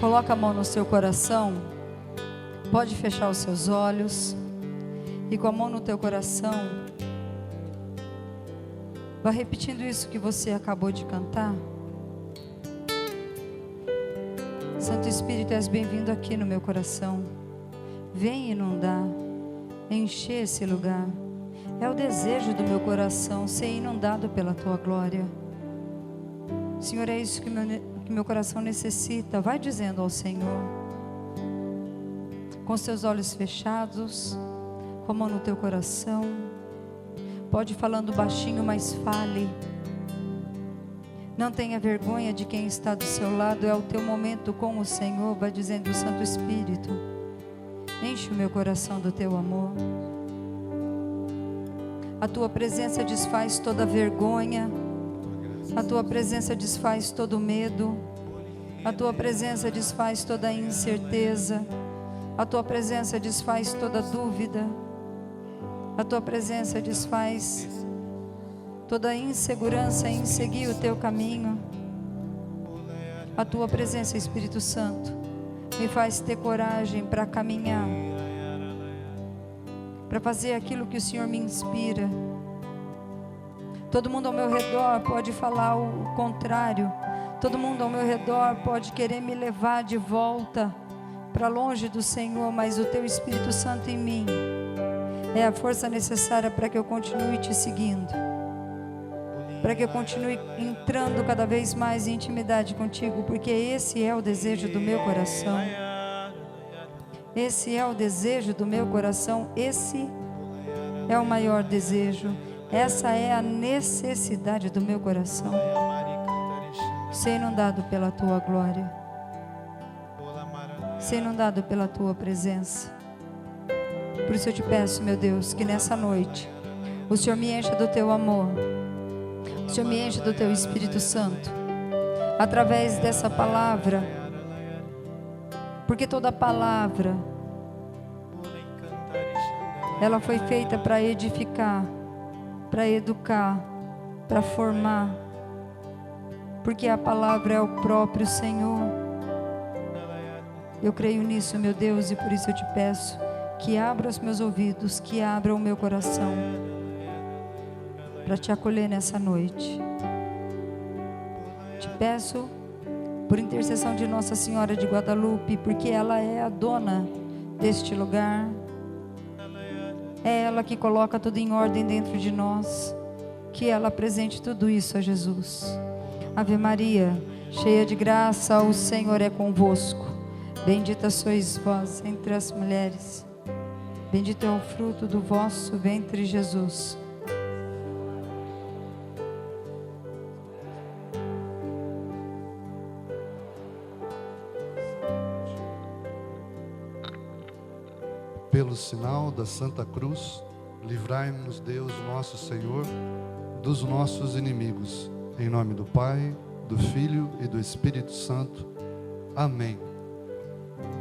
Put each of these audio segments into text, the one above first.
Coloca a mão no seu coração. Pode fechar os seus olhos. E com a mão no teu coração, vá repetindo isso que você acabou de cantar. Santo Espírito, és bem-vindo aqui no meu coração. Vem inundar, encher esse lugar. É o desejo do meu coração ser inundado pela tua glória. Senhor, é isso que meu coração necessita. Vai dizendo ao Senhor, com seus olhos fechados, com a mão no teu coração. Pode ir falando baixinho, mas fale. Não tenha vergonha de quem está do seu lado. É o teu momento com o Senhor. Vai dizendo: Santo Espírito, enche o meu coração do teu amor. A tua presença desfaz toda vergonha. A tua presença desfaz todo medo. A tua presença desfaz toda incerteza. A tua presença desfaz toda dúvida. A tua presença desfaz toda insegurança em seguir o teu caminho. A tua presença, Espírito Santo, me faz ter coragem para caminhar, para fazer aquilo que o Senhor me inspira. Todo mundo ao meu redor pode falar o contrário. Todo mundo ao meu redor pode querer me levar de volta para longe do Senhor, mas o teu Espírito Santo em mim é a força necessária para que eu continue te seguindo, para que eu continue entrando cada vez mais em intimidade contigo, porque esse é o desejo do meu coração. Esse é o desejo do meu coração. Esse é o maior desejo. Essa é a necessidade do meu coração. Ser inundado pela tua glória, ser inundado pela tua presença. Por isso eu te peço, meu Deus, que nessa noite o Senhor me encha do teu amor, o Senhor me encha do teu Espírito Santo, através dessa palavra, porque toda palavra ela foi feita para edificar, para educar, para formar, porque a palavra é o próprio Senhor. Eu creio nisso, meu Deus, e por isso eu te peço que abra os meus ouvidos, que abra o meu coração para te acolher nessa noite. Te peço por intercessão de Nossa Senhora de Guadalupe, porque ela é a dona deste lugar. É ela que coloca tudo em ordem dentro de nós. Que ela apresente tudo isso a Jesus. Ave Maria, cheia de graça, o Senhor é convosco. Bendita sois vós entre as mulheres. Bendito é o fruto do vosso ventre, Jesus. Pelo sinal da Santa Cruz, livrai-nos Deus nosso Senhor dos nossos inimigos. Em nome do Pai, do Filho e do Espírito Santo. Amém.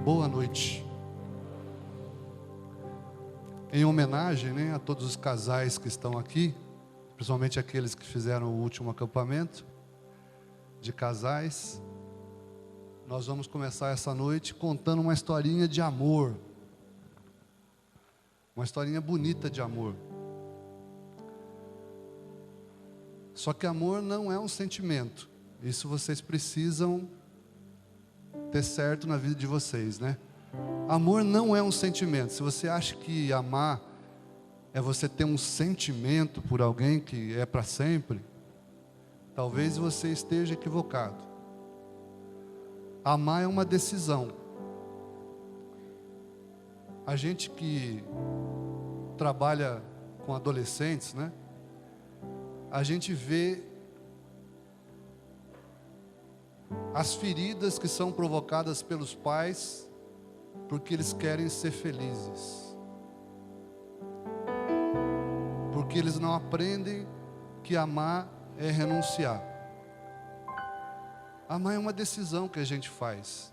Boa noite. Em homenagem, a todos os casais que estão aqui, principalmente aqueles que fizeram o último acampamento de casais, nós vamos começar essa noite contando uma historinha de amor. Uma historinha bonita de amor. Só que amor não é um sentimento. Isso vocês precisam ter certo na vida de vocês, né? Amor não é um sentimento. Se você acha que amar é você ter um sentimento por alguém que é para sempre, talvez você esteja equivocado. Amar é uma decisão. A gente que trabalha com adolescentes, a gente vê as feridas que são provocadas pelos pais, porque eles querem ser felizes, porque eles não aprendem que amar é renunciar. Amar é uma decisão que a gente faz.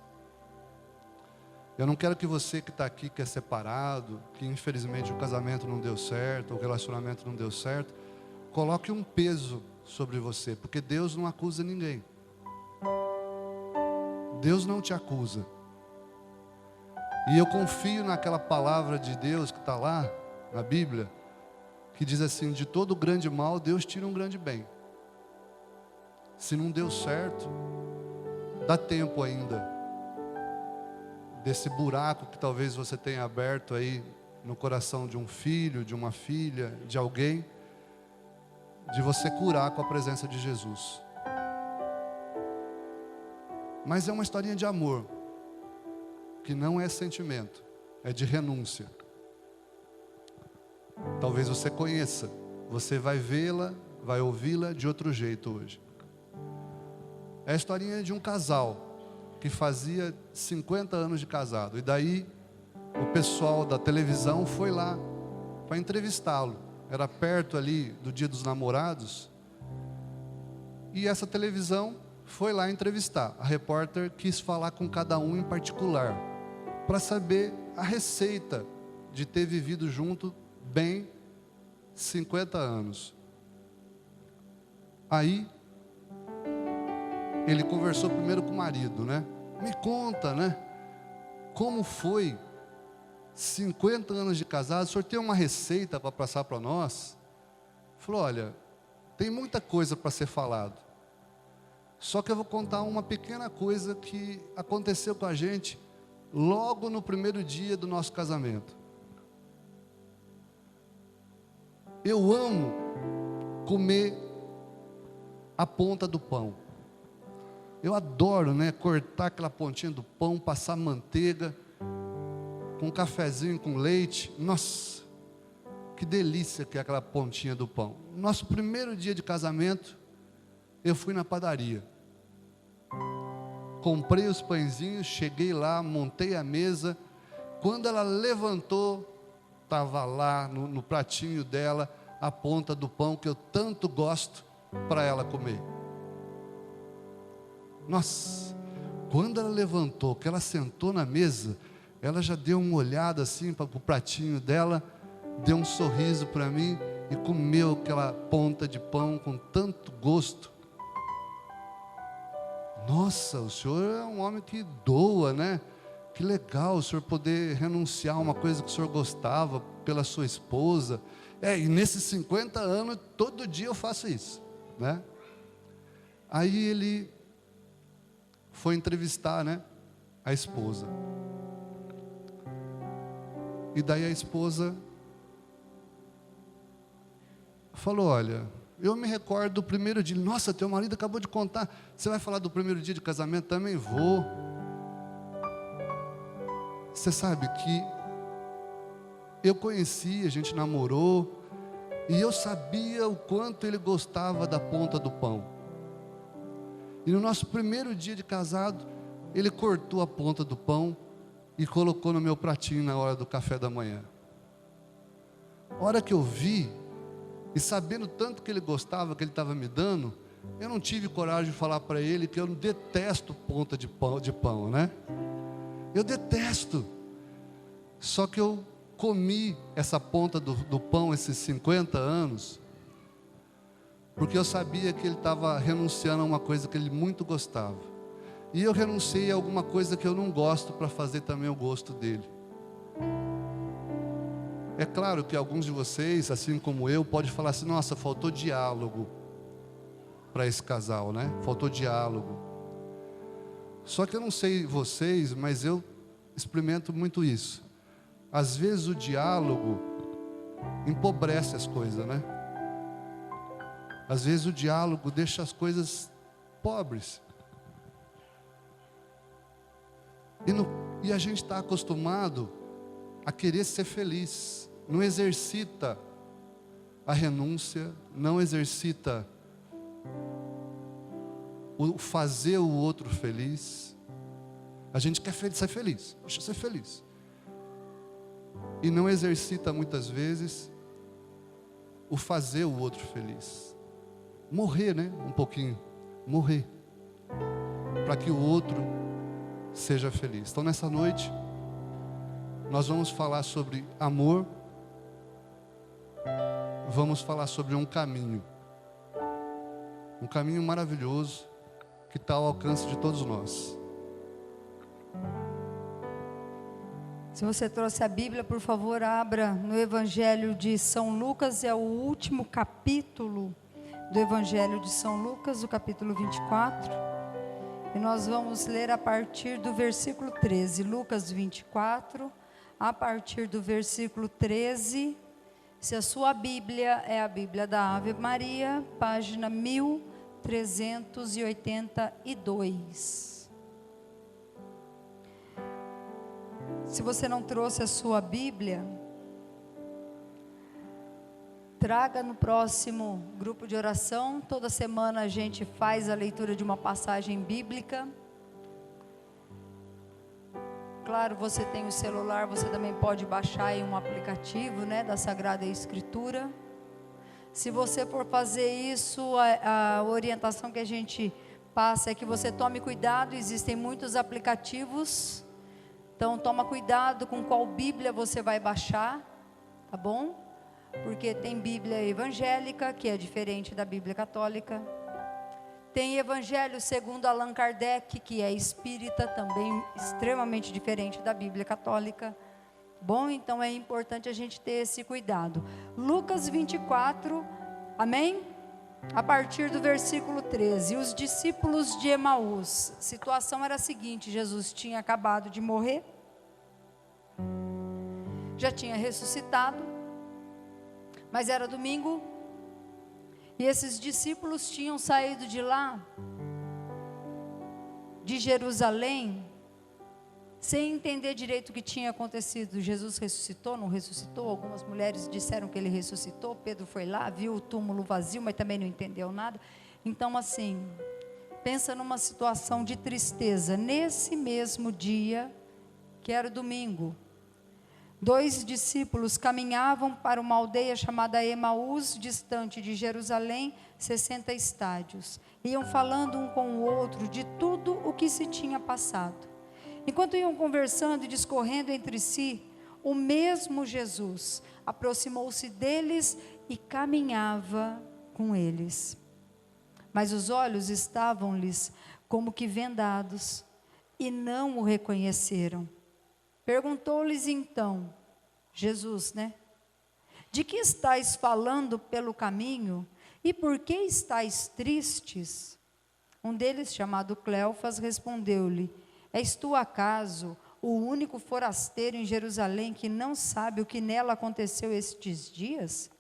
Eu não quero que você que está aqui, que é separado, que infelizmente o casamento não deu certo, o relacionamento não deu certo, coloque um peso sobre você, porque Deus não acusa ninguém. Deus não te acusa. E eu confio naquela palavra de Deus que está lá na Bíblia, que diz assim: de todo grande mal, Deus tira um grande bem. Se não deu certo, dá tempo ainda desse buraco que talvez você tenha aberto aí no coração de um filho, de uma filha, de alguém, de você curar com a presença de Jesus. Mas é uma historinha de amor, que não é sentimento, é de renúncia. Talvez você conheça, você vai vê-la, vai ouvi-la de outro jeito hoje. É a historinha de um casal que fazia 50 anos de casado, e daí o pessoal da televisão foi lá para entrevistá-lo. Era perto ali do Dia dos Namorados, e essa televisão foi lá entrevistar. A repórter quis falar com cada um em particular, para saber a receita de ter vivido junto bem 50 anos. Aí, ele conversou primeiro com o marido, né? Me conta, né? Como foi 50 anos de casado? O senhor tem uma receita para passar para nós? Falou: olha, tem muita coisa para ser falado. Só que eu vou contar uma pequena coisa que aconteceu com a gente logo no primeiro dia do nosso casamento. Eu amo comer a ponta do pão. Eu adoro, né, cortar aquela pontinha do pão, passar manteiga, com um cafezinho com leite. Nossa, que delícia que é aquela pontinha do pão. Nosso primeiro dia de casamento, eu fui na padaria. Comprei os pãezinhos, cheguei lá, montei a mesa. Quando ela levantou, estava lá no pratinho dela a ponta do pão que eu tanto gosto para ela comer. Nossa, quando ela levantou, que ela sentou na mesa, ela já deu uma olhada assim para o pratinho dela, deu um sorriso para mim e comeu aquela ponta de pão com tanto gosto. Nossa, o senhor é um homem que doa, né? Que legal o senhor poder renunciar a uma coisa que o senhor gostava pela sua esposa. E nesses 50 anos, todo dia eu faço isso, né? Aí ele foi entrevistar, né, a esposa. E daí a esposa falou: olha, eu me recordo do primeiro dia. Nossa, teu marido acabou de contar. Você vai falar do primeiro dia de casamento? Também vou. Você sabe que eu conheci, a gente namorou, e eu sabia o quanto ele gostava da ponta do pão. E no nosso primeiro dia de casado, ele cortou a ponta do pão e colocou no meu pratinho na hora do café da manhã. A hora que eu vi, e sabendo tanto que ele gostava, que ele estava me dando, eu não tive coragem de falar para ele que eu detesto ponta de pão, né? Eu detesto. Só que eu comi essa ponta do pão esses 50 anos, porque eu sabia que ele estava renunciando a uma coisa que ele muito gostava. E eu renunciei a alguma coisa que eu não gosto para fazer também o gosto dele. É claro que alguns de vocês, assim como eu, pode falar assim: nossa, faltou diálogo para esse casal, né? Faltou diálogo. Só que eu não sei vocês, mas eu experimento muito isso. Às vezes o diálogo empobrece as coisas, né? Às vezes o diálogo deixa as coisas pobres. E a gente está acostumado a querer ser feliz. Não exercita a renúncia, não exercita o fazer o outro feliz. A gente quer ser feliz, deixa eu ser feliz. E não exercita muitas vezes o fazer o outro feliz. Morrer, né? Um pouquinho. Morrer. Para que o outro seja feliz. Então nessa noite, nós vamos falar sobre amor. Vamos falar sobre um caminho. Um caminho maravilhoso que está ao alcance de todos nós. Se você trouxe a Bíblia, por favor, abra no Evangelho de São Lucas, é o último capítulo do Evangelho de São Lucas, o capítulo 24. E nós vamos ler a partir do versículo 13, Lucas 24, a partir do versículo 13. Se a sua Bíblia é a Bíblia da Ave Maria, página 1382. Se você não trouxe a sua Bíblia, traga no próximo grupo de oração. Toda semana a gente faz a leitura de uma passagem bíblica. Claro, você tem o celular, você também pode baixar aí um aplicativo, né, da Sagrada Escritura. Se você for fazer isso, a orientação que a gente passa é que você tome cuidado, existem muitos aplicativos. Então, toma cuidado com qual Bíblia você vai baixar, tá bom? Porque tem Bíblia evangélica, que é diferente da Bíblia católica. Tem Evangelho segundo Allan Kardec, que é espírita, também extremamente diferente da Bíblia católica. Bom, então é importante a gente ter esse cuidado. Lucas 24, amém? A partir do versículo 13, os discípulos de Emaús, a situação era a seguinte: Jesus tinha acabado de morrer, já tinha ressuscitado, mas era domingo, e esses discípulos tinham saído de lá, de Jerusalém, sem entender direito o que tinha acontecido. Jesus ressuscitou, não ressuscitou? Algumas mulheres disseram que ele ressuscitou. Pedro foi lá, viu o túmulo vazio, mas também não entendeu nada. Então, assim, pensa numa situação de tristeza. Nesse mesmo dia, que era o domingo, 2 discípulos caminhavam para uma aldeia chamada Emaús, distante de Jerusalém, 60 estádios. Iam falando um com o outro de tudo o que se tinha passado. Enquanto iam conversando e discorrendo entre si, o mesmo Jesus aproximou-se deles e caminhava com eles. Mas os olhos estavam-lhes como que vendados e não o reconheceram. Perguntou-lhes então, Jesus, né? De que estáis falando pelo caminho e por que estáis tristes? Um deles, chamado Cleofas, respondeu-lhe: És tu acaso o único forasteiro em Jerusalém que não sabe o que nela aconteceu estes dias?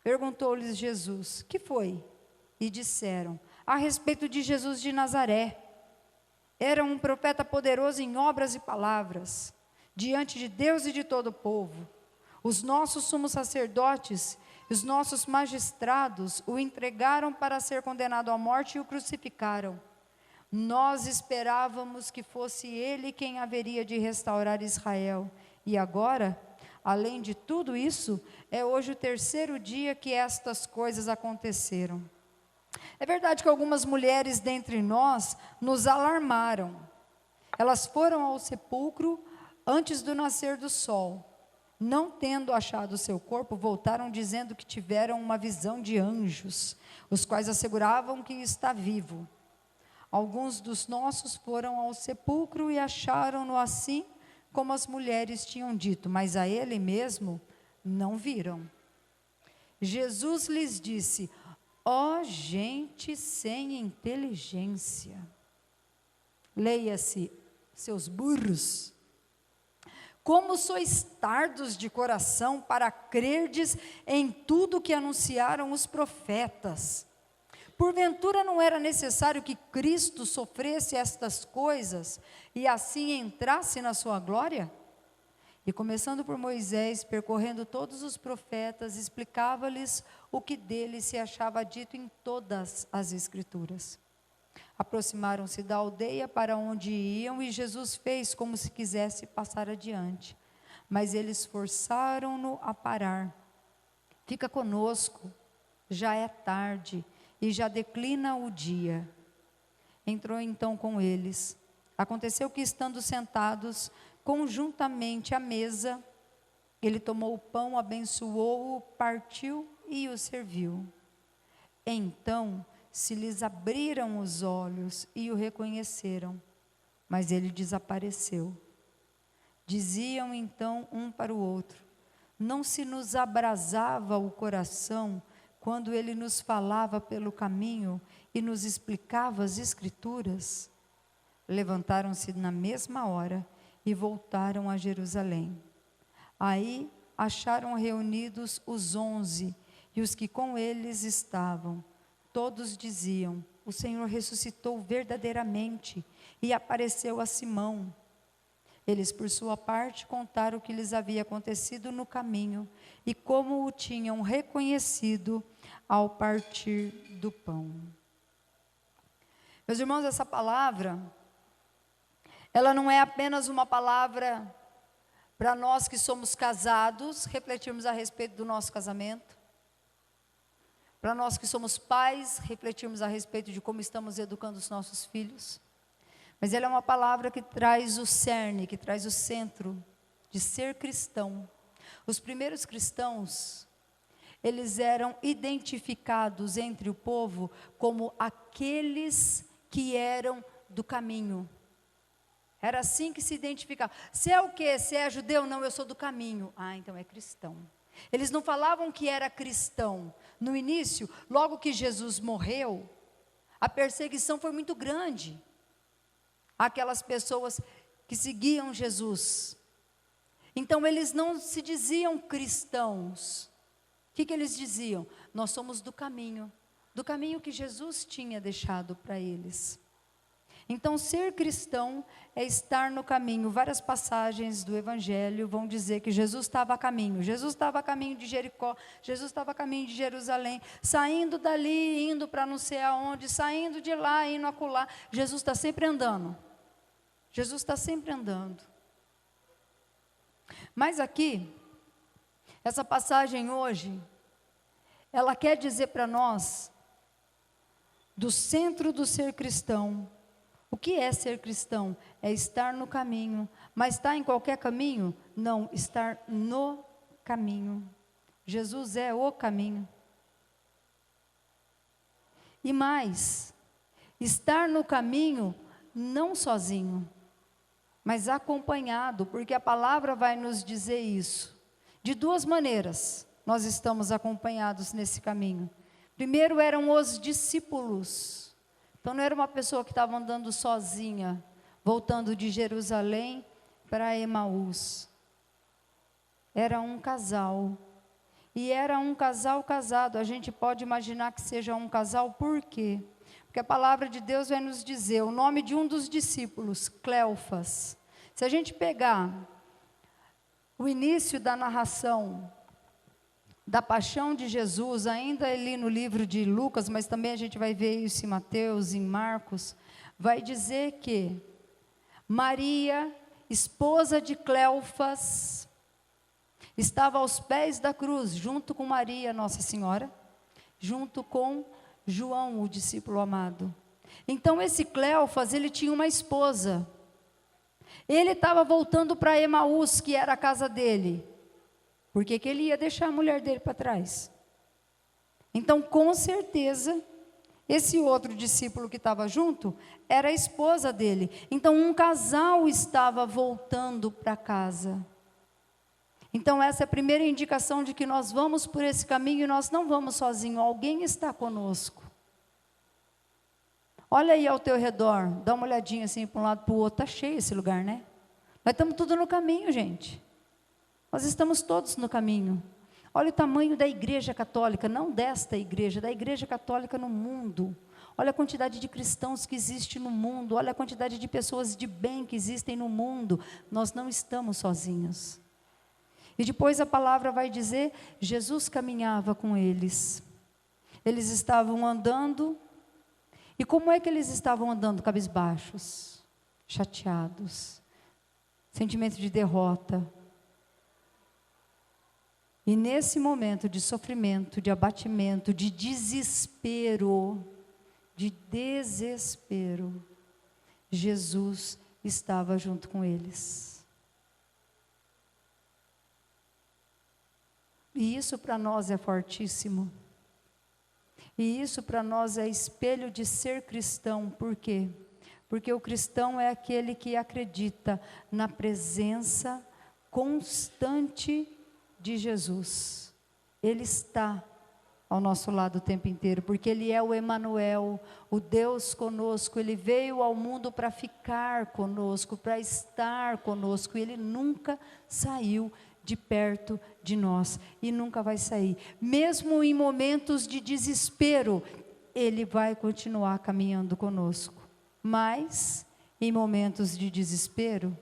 Perguntou-lhes Jesus: que foi? E disseram: a respeito de Jesus de Nazaré. Era um profeta poderoso em obras e palavras, diante de Deus e de todo o povo. Os nossos sumos sacerdotes, os nossos magistrados o entregaram para ser condenado à morte e o crucificaram. Nós esperávamos que fosse ele quem haveria de restaurar Israel. E agora, além de tudo isso, é hoje o 3º dia que estas coisas aconteceram. É verdade que algumas mulheres dentre nós nos alarmaram. Elas foram ao sepulcro antes do nascer do sol. Não tendo achado o seu corpo, voltaram dizendo que tiveram uma visão de anjos, os quais asseguravam que está vivo. Alguns dos nossos foram ao sepulcro e acharam-no assim como as mulheres tinham dito, mas a ele mesmo não viram. Jesus lhes disse: ó gente sem inteligência, leia-se, seus burros, como sois tardos de coração para crerdes em tudo que anunciaram os profetas. Porventura não era necessário que Cristo sofresse estas coisas e assim entrasse na sua glória? E começando por Moisés, percorrendo todos os profetas, explicava-lhes o que dele se achava dito em todas as Escrituras. Aproximaram-se da aldeia para onde iam e Jesus fez como se quisesse passar adiante. Mas eles forçaram-no a parar. Fica conosco, já é tarde e já declina o dia. Entrou então com eles. Aconteceu que, estando sentados conjuntamente à mesa, ele tomou o pão, abençoou-o, partiu e o serviu. Então se lhes abriram os olhos e o reconheceram, mas ele desapareceu. Diziam então um para o outro: não se nos abrasava o coração quando ele nos falava pelo caminho e nos explicava as Escrituras? Levantaram-se na mesma hora e voltaram a Jerusalém. Aí acharam reunidos os 11 e os que com eles estavam. Todos diziam: o Senhor ressuscitou verdadeiramente e apareceu a Simão. Eles, por sua parte, contaram o que lhes havia acontecido no caminho e como o tinham reconhecido ao partir do pão. Meus irmãos, essa palavra, ela não é apenas uma palavra para nós que somos casados, refletirmos a respeito do nosso casamento, para nós que somos pais, refletirmos a respeito de como estamos educando os nossos filhos, mas ela é uma palavra que traz o cerne, que traz o centro de ser cristão. Os primeiros cristãos, eles eram identificados entre o povo como aqueles que eram do caminho. Era assim que se identificava. Você é o quê? Você é judeu? Não, eu sou do caminho. Ah, então é cristão. Eles não falavam que era cristão. No início, logo que Jesus morreu, a perseguição foi muito grande. Aquelas pessoas que seguiam Jesus. Então eles não se diziam cristãos. O que eles diziam? Nós somos do caminho que Jesus tinha deixado para eles. Então ser cristão é estar no caminho. Várias passagens do Evangelho vão dizer que Jesus estava a caminho. Jesus estava a caminho de Jericó, Jesus estava a caminho de Jerusalém, saindo dali, indo para não sei aonde, saindo de lá, indo acolá. Jesus está sempre andando. Jesus está sempre andando. Mas aqui, essa passagem hoje, ela quer dizer para nós, do centro do ser cristão. O que é ser cristão? É estar no caminho. Mas estar em qualquer caminho? Não, estar no caminho. Jesus é o caminho. E mais, estar no caminho não sozinho, mas acompanhado, porque a palavra vai nos dizer isso. De duas maneiras nós estamos acompanhados nesse caminho. Primeiro eram os discípulos. Então não era uma pessoa que estava andando sozinha, voltando de Jerusalém para Emaús. Era um casal. E era um casal casado. A gente pode imaginar que seja um casal, por quê? Porque a palavra de Deus vai nos dizer o nome de um dos discípulos, Cleofas. Se a gente pegar o início da narração da paixão de Jesus, ainda ali no livro de Lucas, mas também a gente vai ver isso em Mateus, em Marcos, vai dizer que Maria, esposa de Cleofas, estava aos pés da cruz, junto com Maria, Nossa Senhora, junto com João, o discípulo amado. Então esse Cleofas, ele tinha uma esposa. Ele estava voltando para Emaús, que era a casa dele. Por que ele ia deixar a mulher dele para trás? Então, com certeza, esse outro discípulo que estava junto, era a esposa dele. Então, um casal estava voltando para casa. Então, essa é a primeira indicação de que nós vamos por esse caminho e nós não vamos sozinhos, alguém está conosco. Olha aí ao teu redor, dá uma olhadinha assim para um lado para o outro, está cheio esse lugar, né? Nós estamos tudo no caminho, gente. Nós estamos todos no caminho. Olha o tamanho da igreja católica, não desta igreja, da igreja católica no mundo. Olha a quantidade de cristãos que existe no mundo, olha a quantidade de pessoas de bem que existem no mundo. Nós não estamos sozinhos. E depois a palavra vai dizer, Jesus caminhava com eles. Eles estavam andando. E como é que eles estavam andando? Cabisbaixos, chateados, sentimento de derrota. E nesse momento de sofrimento, de abatimento, de desespero, Jesus estava junto com eles. E isso para nós é fortíssimo. E isso para nós é espelho de ser cristão. Por quê? Porque o cristão é aquele que acredita na presença constante de Jesus. Ele está ao nosso lado o tempo inteiro, porque Ele é o Emanuel, o Deus conosco. Ele veio ao mundo para ficar conosco, para estar conosco, e Ele nunca saiu de perto de nós, e nunca vai sair. Mesmo em momentos de desespero, Ele vai continuar caminhando conosco. Mas, em momentos de desespero,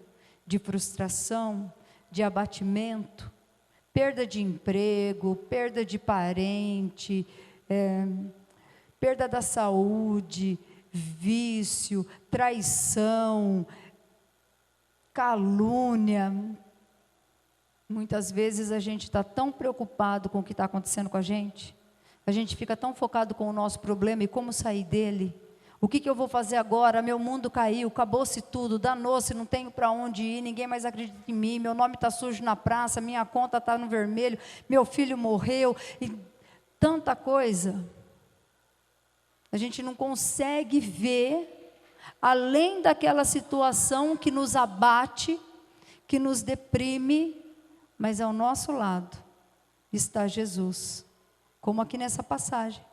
de frustração, de abatimento, perda de emprego, perda de parente, perda da saúde, vício, traição, calúnia. Muitas vezes a gente está tão preocupado com o que está acontecendo com a gente fica tão focado com o nosso problema e como sair dele. O que eu vou fazer agora? Meu mundo caiu, acabou-se tudo, danou-se, não tenho para onde ir, ninguém mais acredita em mim, meu nome está sujo na praça, minha conta está no vermelho, meu filho morreu, e tanta coisa. A gente não consegue ver, além daquela situação que nos abate, que nos deprime, mas ao nosso lado está Jesus, como aqui nessa passagem.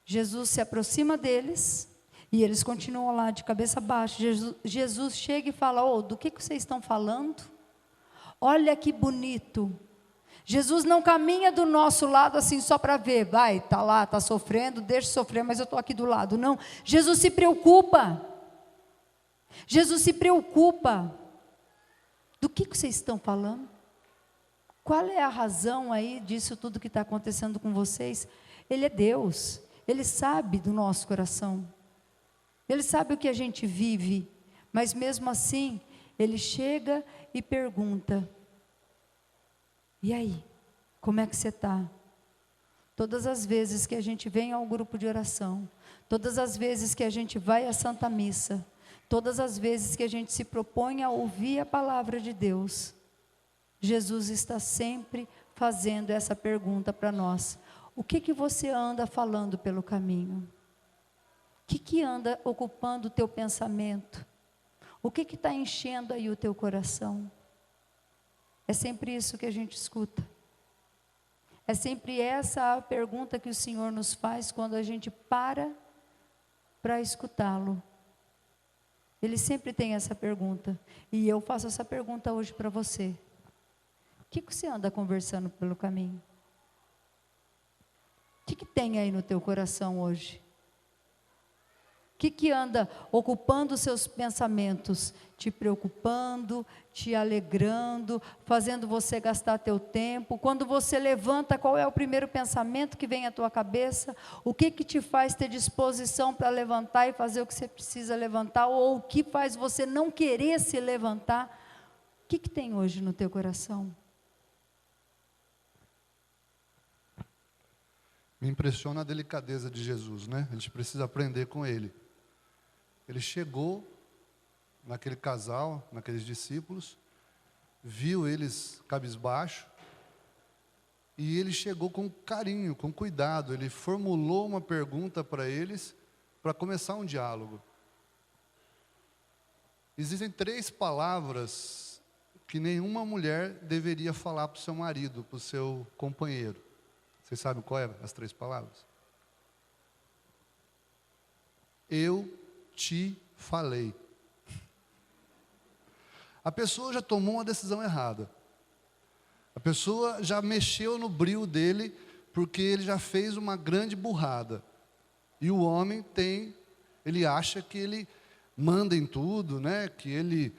Jesus se aproxima deles e eles continuam lá de cabeça baixa. Jesus chega e fala: do que vocês estão falando? Olha que bonito. Jesus não caminha do nosso lado assim só para ver, vai, está lá, está sofrendo, deixa sofrer, mas eu estou aqui do lado. Não, Jesus se preocupa. Jesus se preocupa. Do que vocês estão falando? Qual é a razão aí disso tudo que está acontecendo com vocês? Ele é Deus. Ele sabe do nosso coração, Ele sabe o que a gente vive, mas mesmo assim, Ele chega e pergunta: e aí, como é que você está? Todas as vezes que a gente vem ao grupo de oração, todas as vezes que a gente vai à Santa Missa, todas as vezes que a gente se propõe a ouvir a palavra de Deus, Jesus está sempre fazendo essa pergunta para nós: o que você anda falando pelo caminho? O que anda ocupando o teu pensamento? O que está enchendo aí o teu coração? É sempre isso que a gente escuta. É sempre essa a pergunta que o Senhor nos faz quando a gente para escutá-lo. Ele sempre tem essa pergunta. E eu faço essa pergunta hoje para você. O que você anda conversando pelo caminho? O que tem aí no teu coração hoje? O que anda ocupando os seus pensamentos? Te preocupando, te alegrando, fazendo você gastar teu tempo? Quando você levanta, qual é o primeiro pensamento que vem à tua cabeça? O que te faz ter disposição para levantar e fazer o que você precisa levantar? Ou o que faz você não querer se levantar? O que tem hoje no teu coração? Me impressiona a delicadeza de Jesus, né? A gente precisa aprender com Ele. Ele chegou naquele casal, naqueles discípulos, viu eles cabisbaixo, e Ele chegou com carinho, com cuidado. Ele formulou uma pergunta para eles, para começar um diálogo. Existem 3 palavras que nenhuma mulher deveria falar para o seu marido, para o seu companheiro. Vocês sabem qual é as 3 palavras? Eu te falei. A pessoa já tomou uma decisão errada. A pessoa já mexeu no brio dele, porque ele já fez uma grande burrada. E o homem ele acha que ele manda em tudo, né? Que ele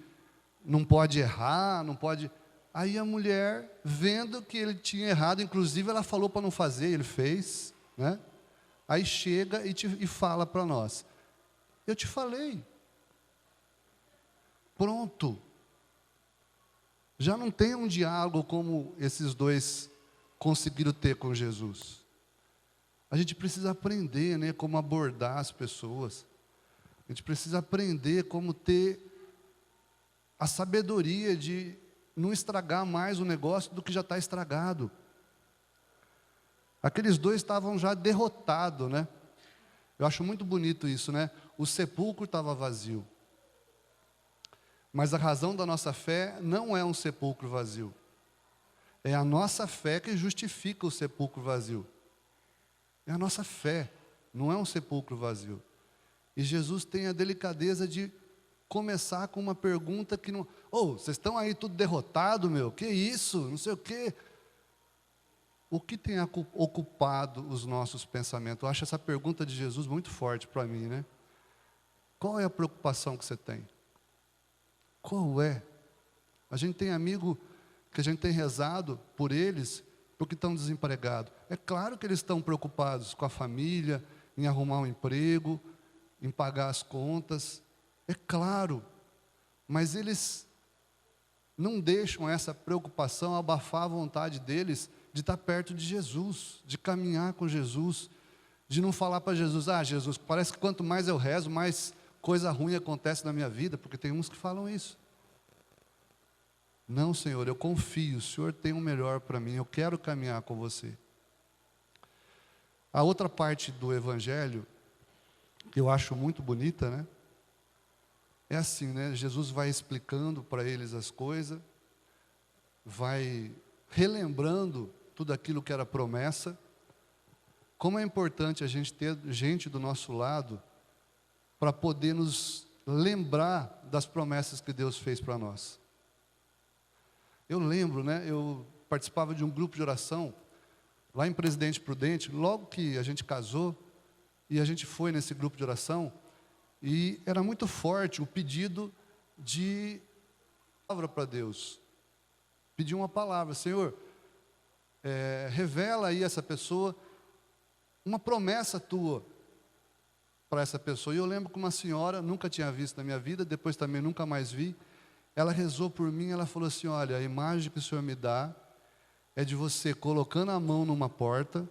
não pode errar, não pode... Aí a mulher, vendo que ele tinha errado, inclusive ela falou para não fazer, ele fez, né? Aí chega e fala para nós: eu te falei. Pronto. Já não tem um diálogo como esses 2 conseguiram ter com Jesus. A gente precisa aprender, né, como abordar as pessoas. A gente precisa aprender como ter a sabedoria de não estragar mais o negócio do que já está estragado. Aqueles 2 estavam já derrotados, né? Eu acho muito bonito isso, né? o sepulcro estava vazio. Mas a razão da nossa fé não é um sepulcro vazio. É a nossa fé que justifica o sepulcro vazio. É a nossa fé, não é um sepulcro vazio. E Jesus tem a delicadeza de começar com uma pergunta que não... vocês estão aí tudo derrotado, meu? Que isso? Não sei o quê. O que tem ocupado os nossos pensamentos? Eu acho essa pergunta de Jesus muito forte para mim, né? Qual é a preocupação que você tem? Qual é? A gente tem amigo que a gente tem rezado por eles porque estão desempregados. É claro que eles estão preocupados com a família, em arrumar um emprego, em pagar as contas. É claro. Mas eles não deixam essa preocupação abafar a vontade deles de estar perto de Jesus, de caminhar com Jesus, de não falar para Jesus, Jesus, parece que quanto mais eu rezo, mais coisa ruim acontece na minha vida, porque tem uns que falam isso. Não, Senhor, eu confio, o Senhor tem o melhor para mim, eu quero caminhar com você. A outra parte do Evangelho, que eu acho muito bonita, né? É assim, né? Jesus vai explicando para eles as coisas, vai relembrando tudo aquilo que era promessa. Como é importante a gente ter gente do nosso lado para poder nos lembrar das promessas que Deus fez para nós. Eu lembro, né? Eu participava de um grupo de oração lá em Presidente Prudente, logo que a gente casou, e a gente foi nesse grupo de oração, e era muito forte o pedido de palavra para Deus. Pedir uma palavra, Senhor, revela aí essa pessoa, uma promessa tua para essa pessoa. E eu lembro que uma senhora, nunca tinha visto na minha vida, depois também nunca mais vi, ela rezou por mim, ela falou assim, olha, a imagem que o Senhor me dá é de você colocando a mão numa porta,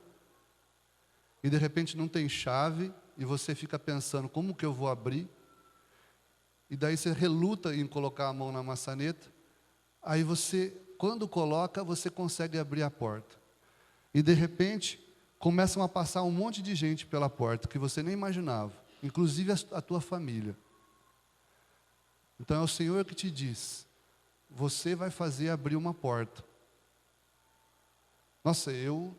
e de repente não tem chave, e você fica pensando, como que eu vou abrir? E daí você reluta em colocar a mão na maçaneta, aí você, quando coloca, você consegue abrir a porta. E de repente, começam a passar um monte de gente pela porta, que você nem imaginava, inclusive a tua família. Então é o Senhor que te diz, você vai fazer abrir uma porta. Nossa, eu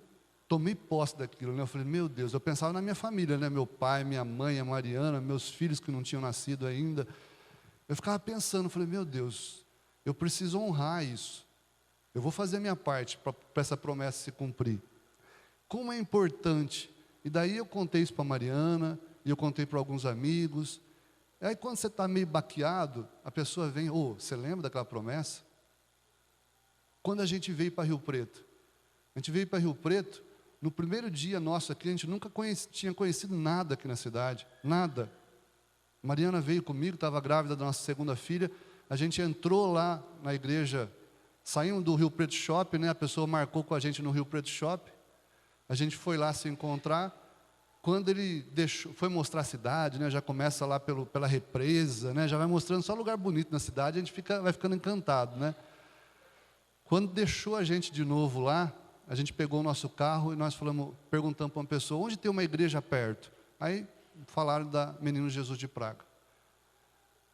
tomei posse daquilo, né? Eu falei, meu Deus, eu pensava na minha família, né? Meu pai, minha mãe, a Mariana, meus filhos que não tinham nascido ainda. Eu ficava pensando, falei, meu Deus, eu preciso honrar isso. Eu vou fazer a minha parte para essa promessa se cumprir. Como é importante. E daí eu contei isso para a Mariana, e eu contei para alguns amigos. E aí quando você está meio baqueado, a pessoa vem, você lembra daquela promessa? Quando a gente veio para Rio Preto, no primeiro dia nosso aqui, a gente nunca tinha conhecido nada aqui na cidade, nada. Mariana veio comigo, estava grávida da nossa segunda filha, a gente entrou lá na igreja, saímos do Rio Preto Shop, né? A pessoa marcou com a gente no Rio Preto Shop, a gente foi lá se encontrar. Quando ele foi mostrar a cidade, né, já começa lá pela represa, né, já vai mostrando só lugar bonito na cidade, a gente vai ficando encantado, né? Quando deixou a gente de novo lá, a gente pegou o nosso carro e nós perguntamos para uma pessoa, onde tem uma igreja perto? Aí falaram da Menino Jesus de Praga.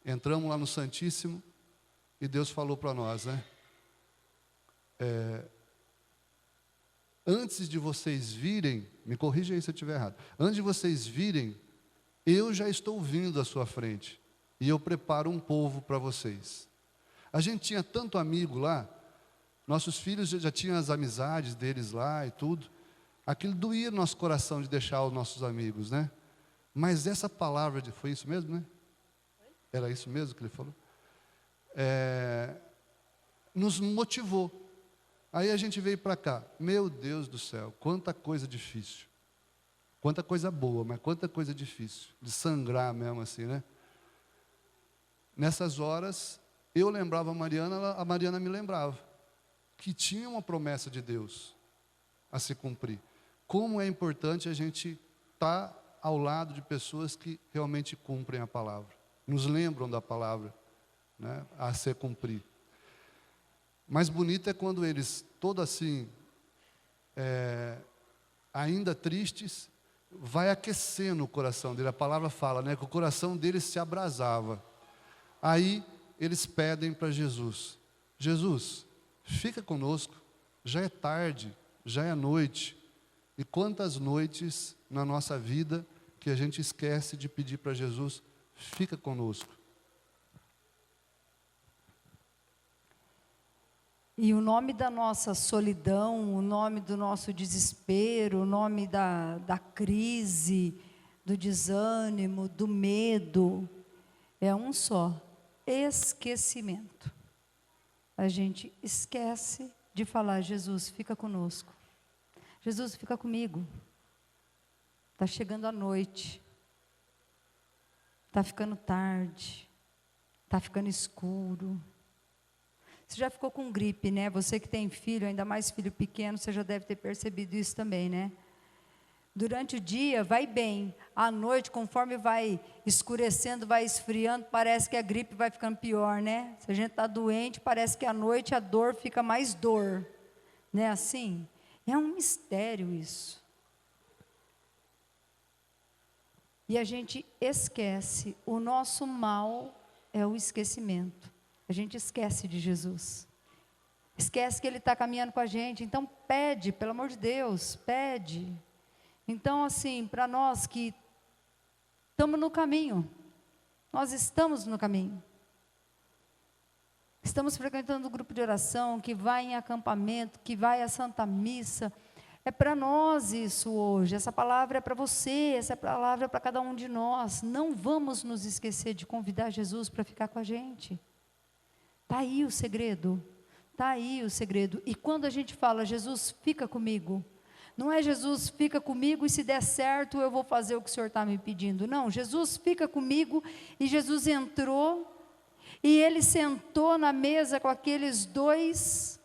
Entramos lá no Santíssimo e Deus falou para nós, né? Antes de vocês virem, me corrija aí se eu estiver errado, antes de vocês virem, eu já estou vindo à sua frente, e eu preparo um povo para vocês. A gente tinha tanto amigo lá, nossos filhos já tinham as amizades deles lá e tudo, aquilo doía no nosso coração de deixar os nossos amigos, né? Mas essa palavra, foi isso mesmo, né? Era isso mesmo que ele falou? Nos motivou. Aí a gente veio para cá, meu Deus do céu, quanta coisa difícil, quanta coisa boa, mas quanta coisa difícil, de sangrar mesmo assim, né? Nessas horas, eu lembrava a Mariana me lembrava, que tinha uma promessa de Deus a se cumprir. Como é importante a gente estar ao lado de pessoas que realmente cumprem a palavra, nos lembram da palavra, né, a se cumprir. Mais bonito é quando eles, todos assim, ainda tristes, vai aquecendo o coração dele. A palavra fala, né, que o coração dele se abrasava. Aí eles pedem para Jesus: Jesus, fica conosco, já é tarde, já é noite. E quantas noites na nossa vida que a gente esquece de pedir para Jesus: fica conosco. E o nome da nossa solidão, o nome do nosso desespero, o nome da crise, do desânimo, do medo, é um só: esquecimento. A gente esquece de falar: Jesus, fica conosco. Jesus, fica comigo. Está chegando a noite. Está ficando tarde. Está ficando escuro. Você já ficou com gripe, né? Você que tem filho, ainda mais filho pequeno, você já deve ter percebido isso também, né? Durante o dia vai bem, à noite, conforme vai escurecendo, vai esfriando, parece que a gripe vai ficando pior, né? Se a gente está doente, parece que à noite a dor fica mais dor, né? Assim, é um mistério isso. E a gente esquece, o nosso mal é o esquecimento. A gente esquece de Jesus. Esquece que Ele está caminhando com a gente. Então pede, pelo amor de Deus, pede. Então assim, para nós que estamos no caminho, nós estamos no caminho. Estamos frequentando um grupo de oração, que vai em acampamento, que vai à Santa Missa. É para nós isso hoje, essa palavra é para você, essa palavra é para cada um de nós. Não vamos nos esquecer de convidar Jesus para ficar com a gente. Está aí o segredo, está aí o segredo. E quando a gente fala: Jesus, fica comigo, não é Jesus, fica comigo e se der certo eu vou fazer o que o Senhor está me pedindo. Não, Jesus fica comigo. E Jesus entrou e Ele sentou na mesa com aqueles dois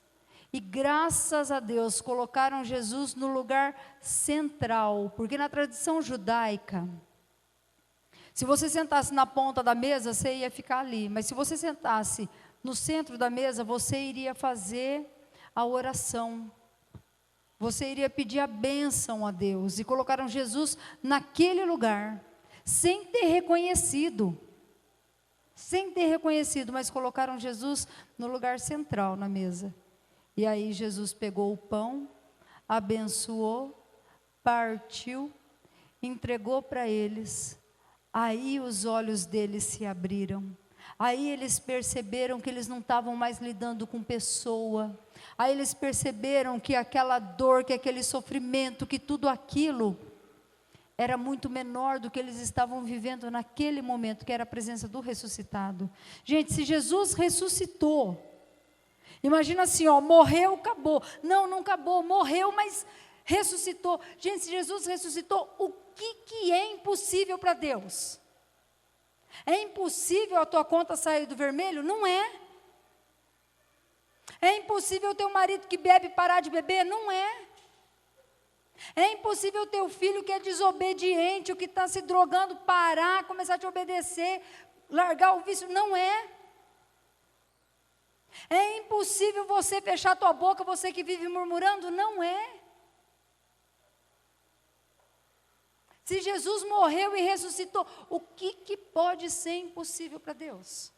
e graças a Deus colocaram Jesus no lugar central, porque na tradição judaica, se você sentasse na ponta da mesa, você ia ficar ali, mas se você sentasse no centro da mesa, você iria fazer a oração, você iria pedir a bênção a Deus, e colocaram Jesus naquele lugar, sem ter reconhecido, mas colocaram Jesus no lugar central na mesa. E aí Jesus pegou o pão, abençoou, partiu, entregou para eles. Aí os olhos deles se abriram. Aí eles perceberam que eles não estavam mais lidando com pessoa. Aí eles perceberam que aquela dor, que aquele sofrimento, que tudo aquilo era muito menor do que eles estavam vivendo naquele momento, que era a presença do ressuscitado. Gente, se Jesus ressuscitou, imagina assim, ó, morreu, acabou. Não, não acabou, morreu, mas ressuscitou. Gente, se Jesus ressuscitou, o que é impossível para Deus? É impossível a tua conta sair do vermelho? Não é. É impossível o teu marido que bebe parar de beber? Não é. É impossível o teu filho que é desobediente, o que está se drogando, parar, começar a te obedecer, largar o vício? Não é. É impossível você fechar a tua boca, você que vive murmurando? Não é. Se Jesus morreu e ressuscitou, o que pode ser impossível para Deus?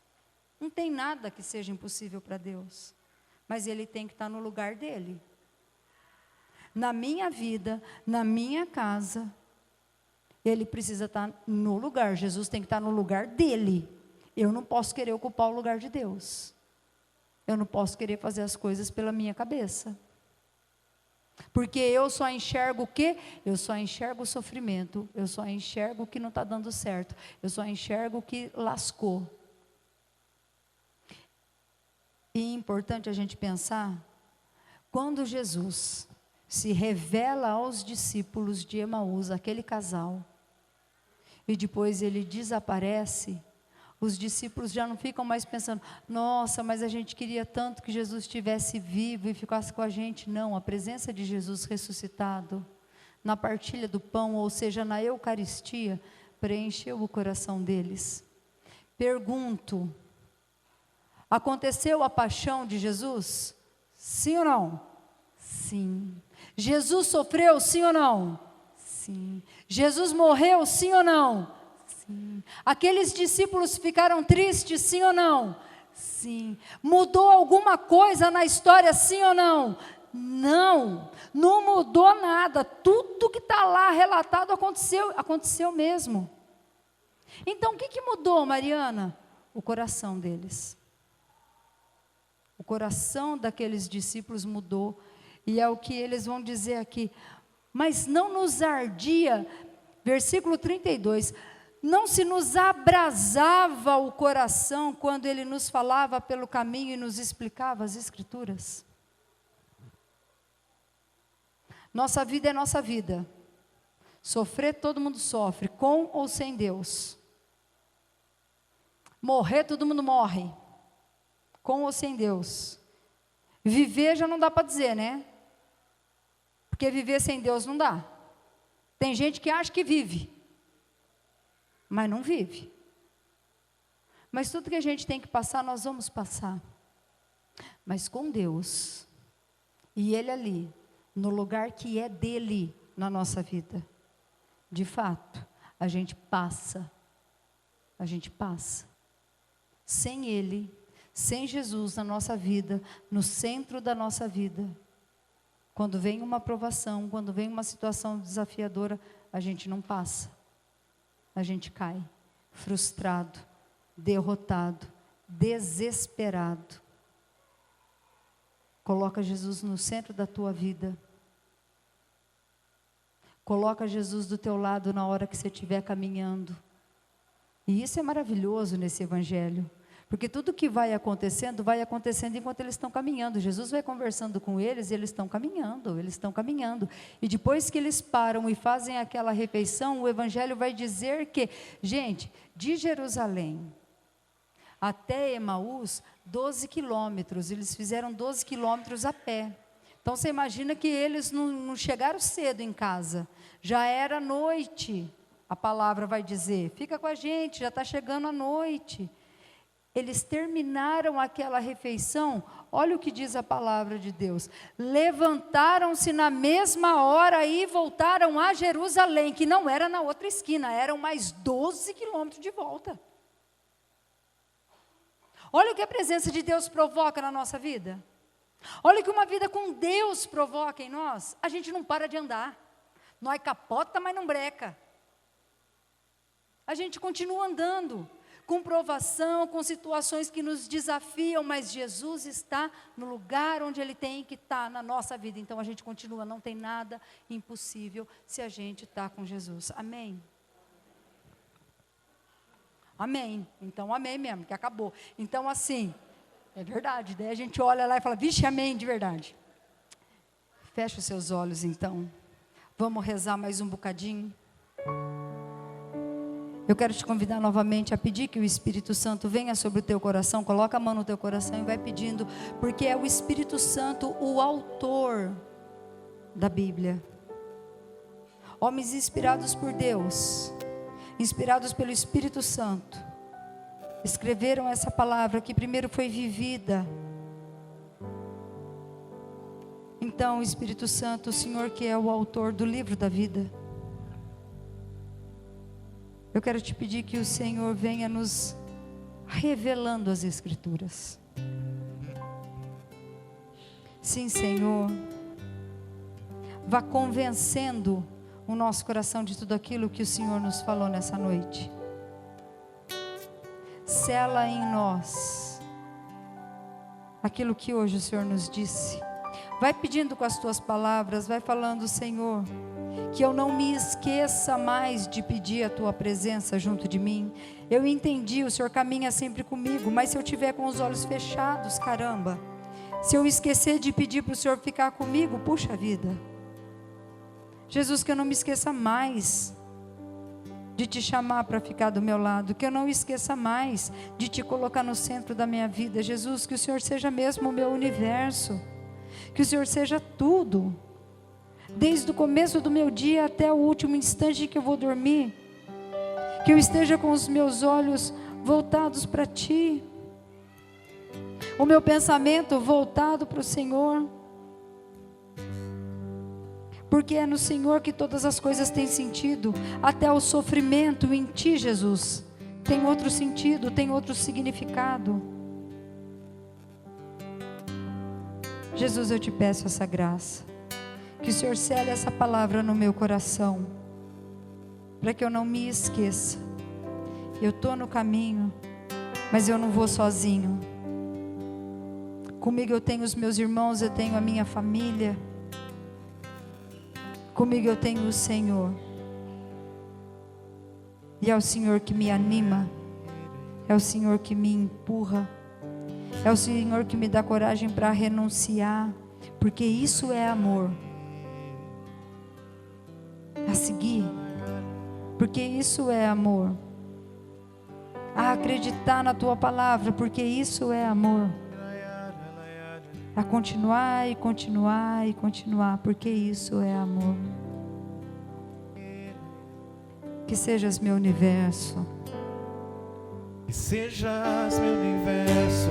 Não tem nada que seja impossível para Deus, mas Ele tem que estar no lugar dEle. Na minha vida, na minha casa, Ele precisa estar no lugar, Jesus tem que estar no lugar dEle. Eu não posso querer ocupar o lugar de Deus. Eu não posso querer fazer as coisas pela minha cabeça. Porque eu só enxergo o quê? Eu só enxergo o sofrimento. Eu só enxergo o que não está dando certo. Eu só enxergo o que lascou. E é importante a gente pensar, quando Jesus se revela aos discípulos de Emaús, aquele casal, e depois ele desaparece, os discípulos já não ficam mais pensando: nossa, mas a gente queria tanto que Jesus estivesse vivo e ficasse com a gente. Não, a presença de Jesus ressuscitado, na partilha do pão, ou seja, na Eucaristia, preencheu o coração deles. Pergunto: aconteceu a paixão de Jesus? Sim ou não? Sim. Jesus sofreu, sim ou não? Sim. Jesus morreu, sim ou não? Sim. Aqueles discípulos ficaram tristes, sim ou não? Sim. Mudou alguma coisa na história, sim ou não? Não, não mudou nada. Tudo que está lá relatado aconteceu mesmo. Então, o que mudou, Mariana? O coração deles. O coração daqueles discípulos mudou. E é o que eles vão dizer aqui. Mas não nos ardia, versículo 32, não se nos abrasava o coração quando ele nos falava pelo caminho e nos explicava as Escrituras. Nossa vida é nossa vida. Sofrer todo mundo sofre, com ou sem Deus. Morrer todo mundo morre, com ou sem Deus. Viver já não dá para dizer, né? Porque viver sem Deus não dá. Tem gente que acha que vive, mas não vive. Mas tudo que a gente tem que passar, nós vamos passar. Mas com Deus, e Ele ali, no lugar que é dele na nossa vida, de fato, a gente passa. A gente passa. Sem Ele, sem Jesus na nossa vida, no centro da nossa vida, quando vem uma provação, quando vem uma situação desafiadora, a gente não passa. A gente cai, frustrado, derrotado, desesperado. Coloca Jesus no centro da tua vida. Coloca Jesus do teu lado na hora que você estiver caminhando. E isso é maravilhoso nesse evangelho. Porque tudo que vai acontecendo enquanto eles estão caminhando. Jesus vai conversando com eles e eles estão caminhando. E depois que eles param e fazem aquela refeição, o evangelho vai dizer que, gente, de Jerusalém até Emaús, 12 quilômetros, eles fizeram 12 quilômetros a pé. Então você imagina que eles não chegaram cedo em casa, já era noite, a palavra vai dizer, fica com a gente, já está chegando a noite. Eles terminaram aquela refeição, olha o que diz a palavra de Deus, levantaram-se na mesma hora e voltaram a Jerusalém, que não era na outra esquina, eram mais 12 quilômetros de volta. Olha o que a presença de Deus provoca na nossa vida. Olha o que uma vida com Deus provoca em nós. A gente não para de andar. Nós capota, mas não breca. A gente continua andando, com provação, com situações que nos desafiam, mas Jesus está no lugar onde Ele tem que estar na nossa vida. Então a gente continua, não tem nada impossível se a gente está com Jesus. Amém? Amém. Então amém mesmo, que acabou. Então assim, é verdade. Daí a gente olha lá e fala, vixe, amém de verdade. Fecha os seus olhos então. Vamos rezar mais um bocadinho. Eu quero te convidar novamente a pedir que o Espírito Santo venha sobre o teu coração. Coloca a mão no teu coração e vai pedindo, porque é o Espírito Santo o autor da Bíblia. Homens inspirados por Deus, inspirados pelo Espírito Santo, escreveram essa palavra que primeiro foi vivida. Então, Espírito Santo, o Senhor que é o autor do livro da vida, eu quero te pedir que o Senhor venha nos revelando as Escrituras. Sim, Senhor, vá convencendo o nosso coração de tudo aquilo que o Senhor nos falou nessa noite. Sela em nós aquilo que hoje o Senhor nos disse. Vai pedindo com as tuas palavras, vai falando, Senhor, que eu não me esqueça mais de pedir a tua presença junto de mim. Eu entendi, o Senhor caminha sempre comigo, mas se eu tiver com os olhos fechados, caramba, se eu esquecer de pedir para o Senhor ficar comigo, puxa vida. Jesus, que eu não me esqueça mais de te chamar para ficar do meu lado, que eu não esqueça mais de te colocar no centro da minha vida. Jesus, que o Senhor seja mesmo o meu universo, que o Senhor seja tudo, desde o começo do meu dia até o último instante que eu vou dormir, que eu esteja com os meus olhos voltados para Ti, o meu pensamento voltado para o Senhor. Porque é no Senhor que todas as coisas têm sentido, até o sofrimento em Ti, Jesus, tem outro sentido, tem outro significado. Jesus, eu te peço essa graça, que o Senhor cele essa palavra no meu coração, para que eu não me esqueça. Eu estou no caminho, mas eu não vou sozinho. Comigo eu tenho os meus irmãos, eu tenho a minha família. Comigo eu tenho o Senhor. E é o Senhor que me anima, é o Senhor que me empurra, é o Senhor que me dá coragem para renunciar, porque isso é amor. A seguir, porque isso é amor. A acreditar na Tua palavra, porque isso é amor. A continuar e continuar e continuar, porque isso é amor. Que sejas meu universo. Que sejas meu universo.